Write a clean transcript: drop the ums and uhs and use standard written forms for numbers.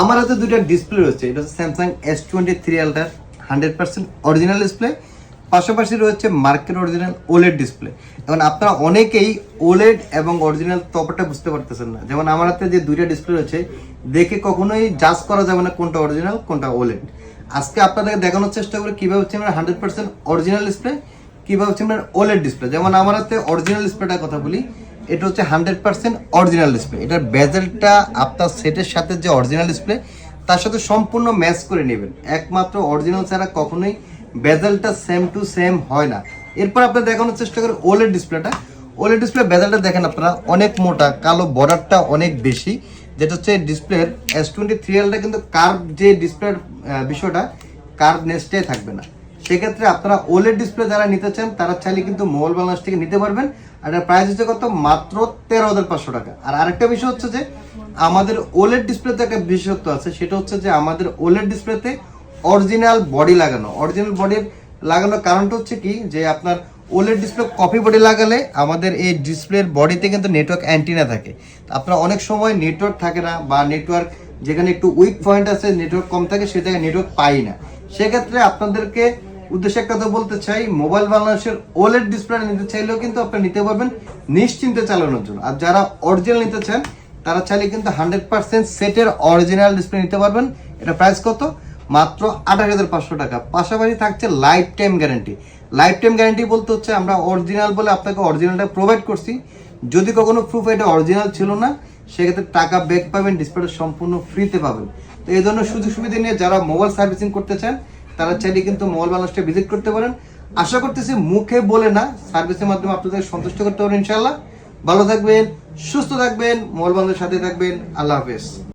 আমার হাতে দুইটা ডিসপ্লে রয়েছে, এটা হচ্ছে Samsung S23 ultra 100% original display, পাশাপাশি রয়েছে মার্কেট অরিজিনাল ওলেড ডিসপ্লে। এখন আপনারা অনেকেই ওলেড এবং অরিজিনাল তফাৎটা বুঝতে পারতেছেন না। যেমন আমার হাতে যে দুইটা ডিসপ্লে রয়েছে, দেখে কখনোই জাজ করা যাবে না কোনটা অরিজিনাল কোনটা ওলেড। আজকে আপনাদেরকে দেখানোর চেষ্টা করি কিভাবে হচ্ছে আমরা 100% অরিজিনাল ডিসপ্লে, কিভাবে হচ্ছে আমরা ওলেড ডিসপ্লে। যেমন আমার হাতে অরিজিনাল ডিসপ্লেটার কথা বলি, এটা হচ্ছে 100% অরিজিনাল ডিসপ্লে। এটার বেজেলটা আপনার সেটের সাথে যে অরিজিনাল ডিসপ্লে তার সাথে সম্পূর্ণ ম্যাচ করে নেবেন। একমাত্র অরিজিনাল ছাড়া কখনোই বেজেলটা সেম টু সেম হয় না। এরপর আপনারা দেখানোর চেষ্টা করেন ওলেড ডিসপ্লেটা। ওলেড ডিসপ্লে বেজেলটা দেখেন আপনারা, অনেক মোটা, কালো বর্ডারটা অনেক বেশি, যেটা হচ্ছে ডিসপ্লের S23 আলটা কিন্তু কার্ভ যে ডিসপ্লের বিষয়টা কার্ভ নেস্টে থাকবে না। সেক্ষেত্রে আপনারা ওলেড ডিসপ্লে যারা নিতে চান তারা চাইলে কিন্তু মোবাইল বাংলাদেশ থেকে নিতে পারবেন। আর এটার প্রাইস হচ্ছে কত, মাত্র 13,500 টাকা। আর আরেকটা বিষয় হচ্ছে যে আমাদের ওলেড ডিসপ্লেতে একটা বিশেষত্ব আছে, সেটা হচ্ছে যে আমাদের ওলেড ডিসপ্লেতে অরিজিনাল বডি লাগানো। অরিজিনাল বডির লাগানোর কারণটা হচ্ছে কি, যে আপনার ওলেড ডিসপ্লে কপি বডি লাগালে আমাদের এই ডিসপ্লের বডিতে কিন্তু নেটওয়ার্ক অ্যান্টিনা থাকে। আপনার অনেক সময় নেটওয়ার্ক থাকে না, বা নেটওয়ার্ক যেখানে একটু উইক পয়েন্ট আছে, নেটওয়ার্ক কম থাকে, সে জায়গায় নেটওয়ার্ক পাই না। সেক্ষেত্রে আপনাদেরকে উদ্দেশ্যে একটা কথা বলতে চাই, মোবাইল বাংলাদেশের ওলেড ডিসপ্লে নিতে চাইলেও কিন্তু আপনি নিতে পারবেন নিশ্চিন্তে চালানোর জন্য। আর যারা অরিজিনাল নিতে চান তারা চাইলে কিন্তু 100% সেটের অরিজিনাল ডিসপ্লে নিতে পারবেন। এটা প্রাইস কত, মাত্র 28,500 টাকা। পাশাপাশি থাকছে life time guarantee. Life time guarantee বলতে হচ্ছে আমরা অরিজিনাল বলে আপনাকে অরিজিনালটা প্রোভাইড করছি, যদি কখনো প্রুফ এটা অরিজিনাল ছিল না সেক্ষেত্রে টাকা ব্যাক পাবেন, ডিসপ্লেটা সম্পূর্ণ ফ্রিতে পাবেন। তো এই ধরনের সুযোগ সুবিধা নিয়ে যারা মোবাইল সার্ভিসিং করতে চান তারা চাইলে কিন্তু মোবাইল বাংলাদেশটা ভিজিট করতে পারেন। আশা করতেছি মুখে বলে না, সার্ভিসের মাধ্যমে আপনাদের সন্তুষ্ট করতে পারেন ইনশাআল্লাহ। ভালো থাকবেন, সুস্থ থাকবেন, মোবাইল বাংলাদেশের সাথে থাকবেন। আল্লাহ হাফেজ।